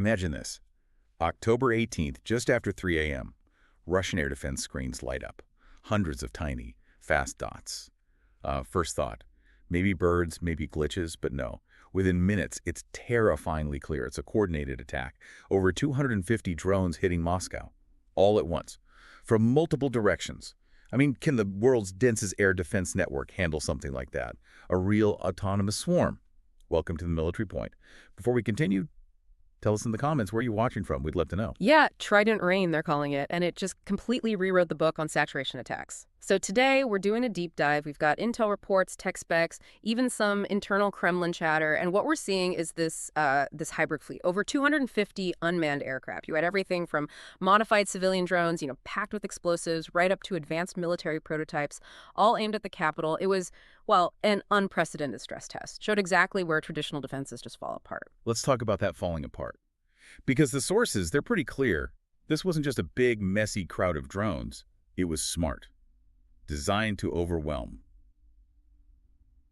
Imagine this. October 18th, just after 3 a.m., Russian air defense screens light up. Hundreds of tiny, fast dots. First thought, maybe birds, maybe glitches, but no. Within minutes, it's terrifyingly clear. It's a coordinated attack. Over 250 drones hitting Moscow, all at once, from multiple directions. I mean, can the world's densest air defense network handle something like that? A real autonomous swarm. Welcome to the Military Point. Before we continue, tell us in the comments where you're watching from. We'd love to know. Yeah, Trident Rain, they're calling it, and it just completely rewrote the book on saturation attacks. So today, we're doing a deep dive. We've got intel reports, tech specs, even some internal Kremlin chatter, and what we're seeing is this hybrid fleet. Over 250 unmanned aircraft. You had everything from modified civilian drones, packed with explosives, right up to advanced military prototypes, all aimed at the capital. It was, well, an unprecedented stress test. Showed exactly where traditional defenses just fall apart. Let's talk about that falling apart. Because the sources, they're pretty clear. This wasn't just a big, messy crowd of drones. It was smart. Designed to overwhelm.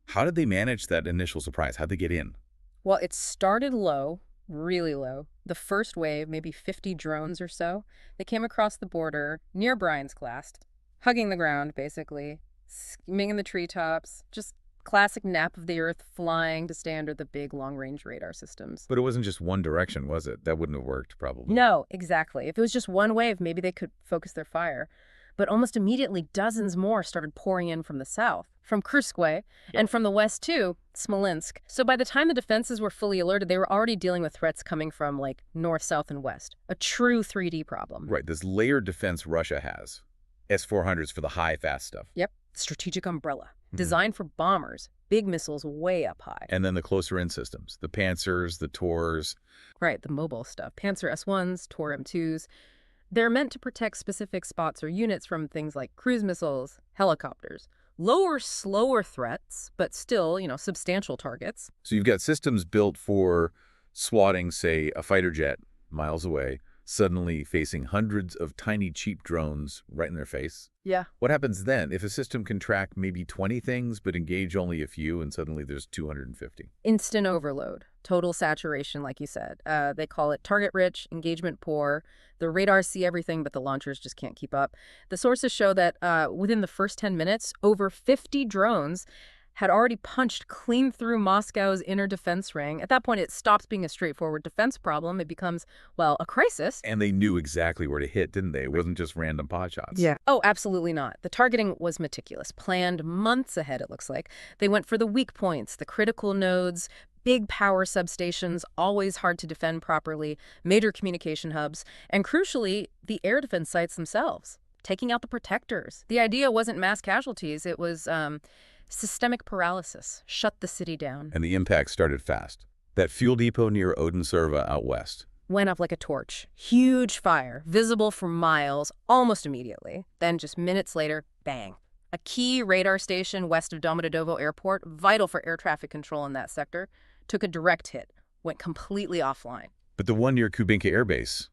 How did they manage that initial surprise? How'd they get in? Well, it started low, really low. The first wave, maybe 50 drones or so, they came across the border near Bryan's class, hugging the ground, basically, skimming in the treetops, just classic nap of the earth, flying to stay under the big long-range radar systems. But it wasn't just one direction, was it? That wouldn't have worked, probably. No, exactly. If it was just one wave, maybe they could focus their fire. But almost immediately, dozens more started pouring in from the south, from Kursk way, and from the west too, Smolensk. So by the time the defenses were fully alerted, they were already dealing with threats coming from, like, north, south, and west. A true 3D problem. Right, this layered defense Russia has. S-400s for the high, fast stuff. Yep, strategic umbrella. Designed for bombers, big missiles way up high. And then the closer-in systems, the Pantsers, the Tors. Right, the mobile stuff. Panzer S-1s, Tor M2s. They're meant to protect specific spots or units from things like cruise missiles, helicopters. Lower, slower threats, but still, substantial targets. So you've got systems built for swatting, say, a fighter jet miles away, suddenly facing hundreds of tiny, cheap drones right in their face. Yeah. What happens then if a system can track maybe 20 things but engage only a few and suddenly there's 250? Instant overload. Total saturation, like you said. They call it target-rich, engagement poor. The radars see everything, but the launchers just can't keep up. The sources show that within the first 10 minutes, over 50 drones had already punched clean through Moscow's inner defense ring. At that point, it stops being a straightforward defense problem. It becomes, well, a crisis. And they knew exactly where to hit, didn't they? It wasn't just random pot shots. Yeah. Oh, absolutely not. The targeting was meticulous, planned months ahead, it looks like. They went for the weak points, the critical nodes, big power substations, always hard to defend properly, major communication hubs, and crucially, the air defense sites themselves, taking out the protectors. The idea wasn't mass casualties. It was systemic paralysis. Shut the city down. And the impact started fast. That fuel depot near Odenserva out west went up like a torch. Huge fire, visible for miles, almost immediately. Then just minutes later, bang. A key radar station west of Domodedovo Airport, vital for air traffic control in that sector, took a direct hit, went completely offline. But the one near Kubinka Air Base,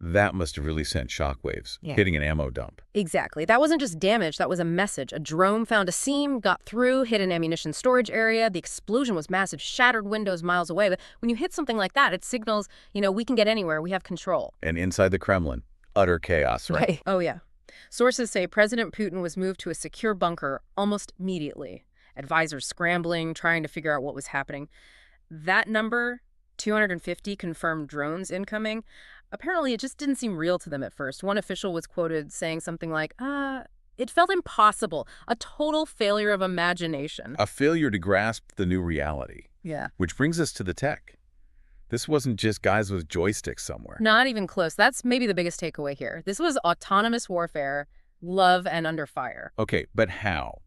that must have really sent shockwaves, hitting an ammo dump. Exactly. That wasn't just damage, that was a message. A drone found a seam, got through, hit an ammunition storage area. The explosion was massive, shattered windows miles away. But when you hit something like that, it signals, we can get anywhere, we have control. And inside the Kremlin, utter chaos, right? Oh, yeah. Sources say President Putin was moved to a secure bunker almost immediately. Advisors scrambling, trying to figure out what was happening. That number, 250 confirmed drones incoming, apparently it just didn't seem real to them at first. One official was quoted saying something like, it felt impossible, a total failure of imagination. A failure to grasp the new reality. Yeah. Which brings us to the tech. This wasn't just guys with joysticks somewhere. Not even close. That's maybe the biggest takeaway here. This was autonomous warfare, love and under fire. Okay, but how?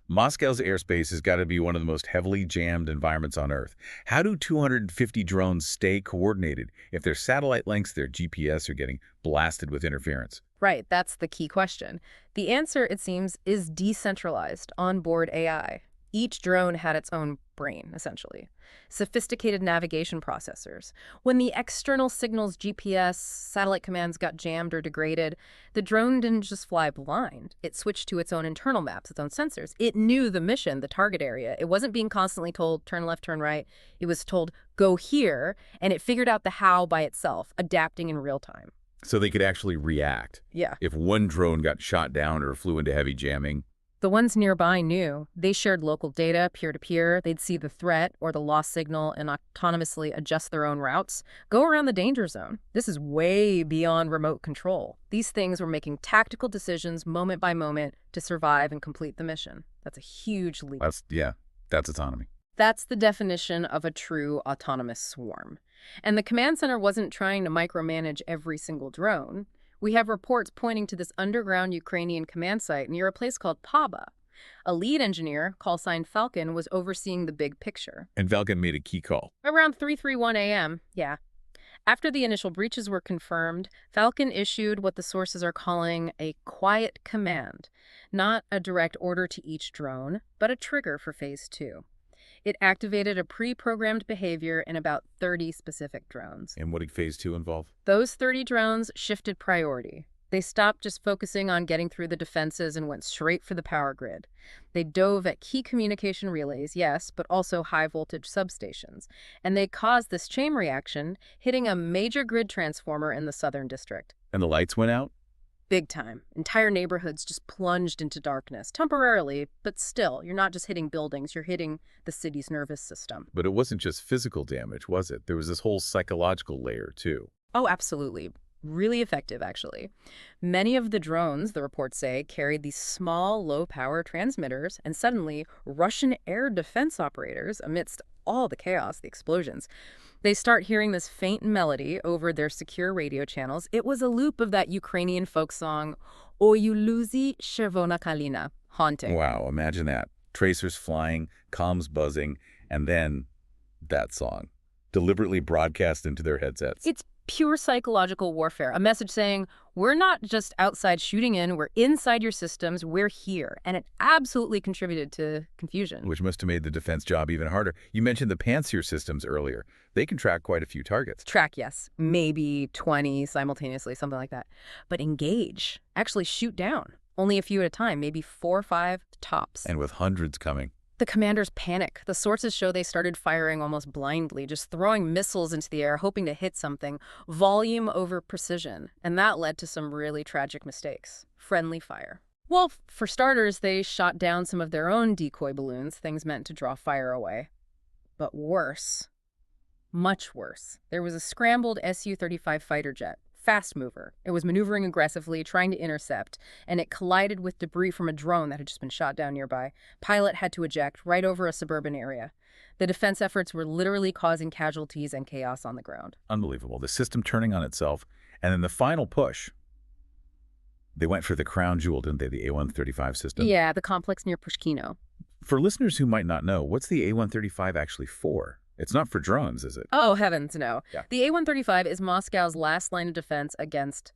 Moscow's airspace has got to be one of the most heavily jammed environments on Earth. How do 250 drones stay coordinated if their satellite links, their GPS, are getting blasted with interference? Right, that's the key question. The answer, it seems, is decentralized onboard AI. Each drone had its own brain, essentially. Sophisticated navigation processors. When the external signals, GPS, satellite commands got jammed or degraded, the drone didn't just fly blind. It switched to its own internal maps, its own sensors. It knew the mission, the target area. It wasn't being constantly told, turn left, turn right. It was told, go here, and it figured out the how by itself, adapting in real time. So they could actually react. Yeah. If one drone got shot down or flew into heavy jamming. The ones nearby knew. They shared local data, peer-to-peer. They'd see the threat or the lost signal and autonomously adjust their own routes, go around the danger zone. This is way beyond remote control. These things were making tactical decisions moment by moment to survive and complete the mission. That's a huge leap. That's autonomy. That's the definition of a true autonomous swarm. And the command center wasn't trying to micromanage every single drone. We have reports pointing to this underground Ukrainian command site near a place called Paba. A lead engineer, call sign Falcon, was overseeing the big picture. And Falcon made a key call. Around 3:31 a.m., yeah. After the initial breaches were confirmed, Falcon issued what the sources are calling a quiet command. Not a direct order to each drone, but a trigger for Phase 2. It activated a pre-programmed behavior in about 30 specific drones. And what did Phase 2 involve? Those 30 drones shifted priority. They stopped just focusing on getting through the defenses and went straight for the power grid. They dove at key communication relays, yes, but also high-voltage substations. And they caused this chain reaction, hitting a major grid transformer in the southern district. And the lights went out? Big time. Entire neighborhoods just plunged into darkness, temporarily, but still, you're not just hitting buildings, you're hitting the city's nervous system. But it wasn't just physical damage, was it? There was this whole psychological layer, too. Oh, absolutely. Really effective, actually. Many of the drones, the reports say, carried these small, low-power transmitters, and suddenly, Russian air defense operators, amidst all the chaos, the explosions, they start hearing this faint melody over their secure radio channels. It was a loop of that Ukrainian folk song, "Oi luzy Chervona Kalina," haunting. Wow, imagine that. Tracers flying, comms buzzing, and then that song, deliberately broadcast into their headsets. It's pure psychological warfare, a message saying, we're not just outside shooting in, we're inside your systems, we're here. And it absolutely contributed to confusion. Which must have made the defense job even harder. You mentioned the Pantsir systems earlier. They can track quite a few targets. Track, yes. Maybe 20 simultaneously, something like that. But engage, actually shoot down. Only a few at a time, maybe 4 or 5 tops. And with hundreds coming. The commanders panic. The sources show they started firing almost blindly, just throwing missiles into the air, hoping to hit something. Volume over precision. And that led to some really tragic mistakes. Friendly fire. Well, for starters, they shot down some of their own decoy balloons, things meant to draw fire away. But worse, much worse, there was a scrambled Su-35 fighter jet. Fast mover. It was maneuvering aggressively, trying to intercept, and it collided with debris from a drone that had just been shot down nearby. Pilot had to eject right over a suburban area. The defense efforts were literally causing casualties and chaos on the ground. Unbelievable. The system turning on itself. And then the final push. They went for the crown jewel, didn't they? The A-135 system. Yeah, the complex near Pushkino. For listeners who might not know, what's the A-135 actually for? It's not for drones, is it? Oh, heavens, no. Yeah. The A-135 is Moscow's last line of defense against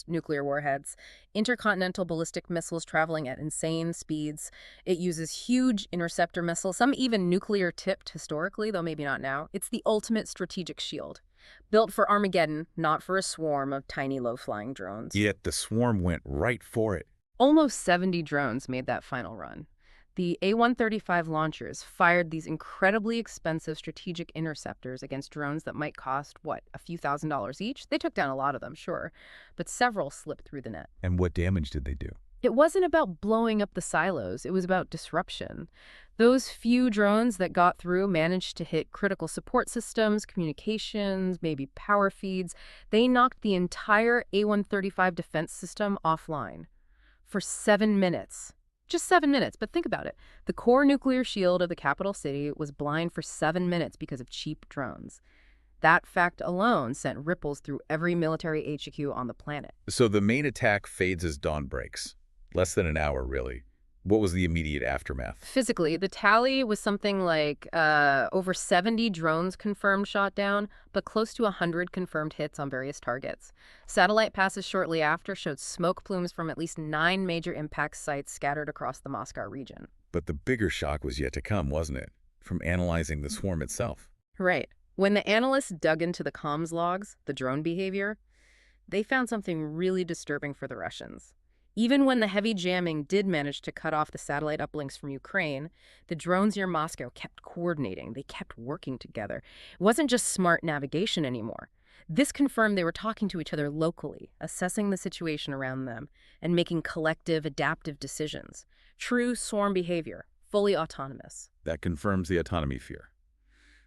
nuclear warheads, intercontinental ballistic missiles traveling at insane speeds. It uses huge interceptor missiles, some even nuclear-tipped historically, though maybe not now. It's the ultimate strategic shield. Built for Armageddon, not for a swarm of tiny, low-flying drones. Yet the swarm went right for it. Almost 70 drones made that final run. The A-135 launchers fired these incredibly expensive strategic interceptors against drones that might cost, a few $1,000s each? They took down a lot of them, sure, but several slipped through the net. And what damage did they do? It wasn't about blowing up the silos. It was about disruption. Those few drones that got through managed to hit critical support systems, communications, maybe power feeds. They knocked the entire A-135 defense system offline for 7 minutes. Just 7 minutes, but think about it. The core nuclear shield of the capital city was blind for 7 minutes because of cheap drones. That fact alone sent ripples through every military HQ on the planet. So the main attack fades as dawn breaks. Less than an hour, really. What was the immediate aftermath? Physically, the tally was something like over 70 drones confirmed shot down, but close to 100 confirmed hits on various targets. Satellite passes shortly after showed smoke plumes from at least 9 major impact sites scattered across the Moscow region. But the bigger shock was yet to come, wasn't it? From analyzing the swarm itself. Right. When the analysts dug into the comms logs, the drone behavior, they found something really disturbing for the Russians. Even when the heavy jamming did manage to cut off the satellite uplinks from Ukraine, the drones near Moscow kept coordinating. They kept working together. It wasn't just smart navigation anymore. This confirmed they were talking to each other locally, assessing the situation around them, and making collective, adaptive decisions. True swarm behavior, fully autonomous. That confirms the autonomy fear.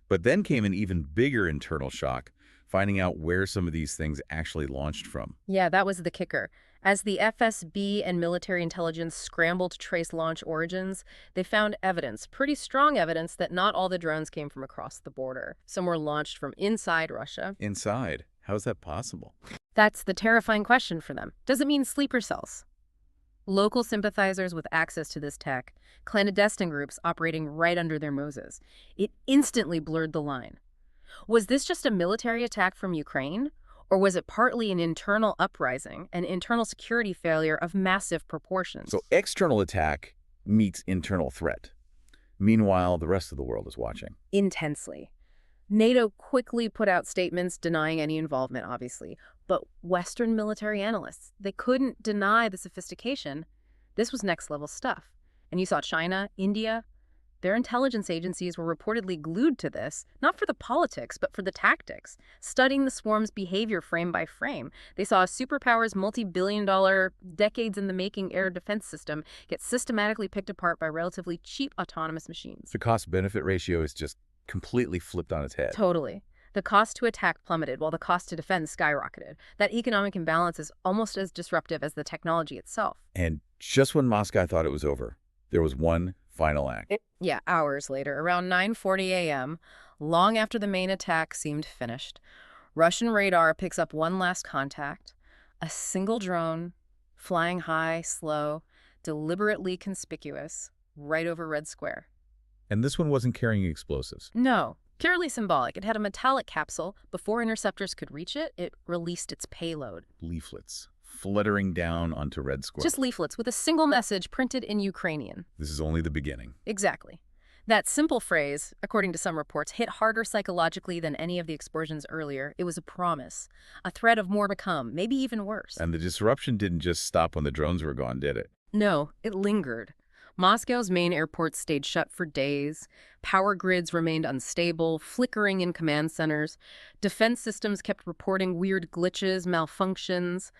But then came an even bigger internal shock, finding out where some of these things actually launched from. Yeah, that was the kicker. As the FSB and military intelligence scrambled to trace launch origins, they found evidence, pretty strong evidence, that not all the drones came from across the border. Some were launched from inside Russia. Inside? How is that possible? That's the terrifying question for them. Does it mean sleeper cells? Local sympathizers with access to this tech, clandestine groups operating right under their noses. It instantly blurred the line. Was this just a military attack from Ukraine? Or was it partly an internal uprising, an internal security failure of massive proportions? So external attack meets internal threat. Meanwhile, the rest of the world is watching. Intensely. NATO quickly put out statements denying any involvement, obviously. But Western military analysts, they couldn't deny the sophistication. This was next-level stuff. And you saw China, India. Their intelligence agencies were reportedly glued to this, not for the politics, but for the tactics, studying the swarm's behavior frame by frame. They saw a superpower's multi-billion-dollar, decades-in-the-making air defense system get systematically picked apart by relatively cheap autonomous machines. The cost-benefit ratio is just completely flipped on its head. Totally. The cost to attack plummeted while the cost to defend skyrocketed. That economic imbalance is almost as disruptive as the technology itself. And just when Moscow thought it was over, there was one final act. Yeah, hours later, around 9:40 a.m., long after the main attack seemed finished, Russian radar picks up one last contact, a single drone, flying high, slow, deliberately conspicuous, right over Red Square. And this one wasn't carrying explosives. No, purely symbolic. It had a metallic capsule. Before interceptors could reach it, it released its payload. Leaflets fluttering down onto Red Square. Just leaflets with a single message printed in Ukrainian. This is only the beginning. Exactly. That simple phrase, according to some reports, hit harder psychologically than any of the explosions earlier. It was a promise, a threat of more to come, maybe even worse. And the disruption didn't just stop when the drones were gone, did it? No, it lingered. Moscow's main airports stayed shut for days. Power grids remained unstable, flickering in command centers. Defense systems kept reporting weird glitches, malfunctions.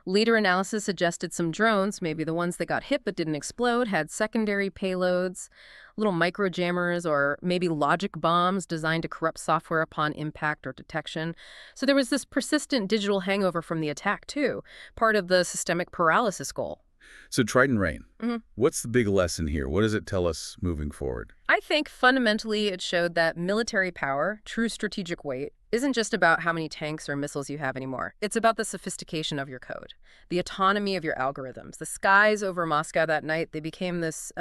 Later analysis suggested some drones, maybe the ones that got hit but didn't explode, had secondary payloads, little microjammers, or maybe logic bombs designed to corrupt software upon impact or detection. So there was this persistent digital hangover from the attack, too, part of the systemic paralysis goal. So Trident Rain, what's the big lesson here? What does it tell us moving forward? I think fundamentally it showed that military power, true strategic weight, isn't just about how many tanks or missiles you have anymore. It's about the sophistication of your code, the autonomy of your algorithms. The skies over Moscow that night, they became this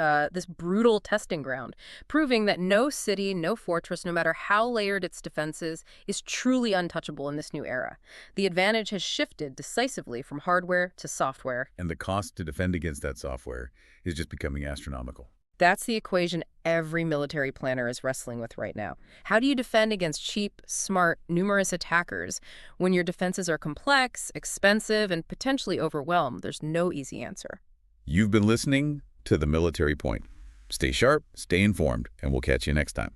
brutal testing ground, proving that no city, no fortress, no matter how layered its defenses, is truly untouchable in this new era. The advantage has shifted decisively from hardware to software. And the cost to defend against that software is just becoming astronomical. That's the equation every military planner is wrestling with right now. How do you defend against cheap, smart, numerous attackers when your defenses are complex, expensive, and potentially overwhelmed? There's no easy answer. You've been listening to The Military Point. Stay sharp, stay informed, and we'll catch you next time.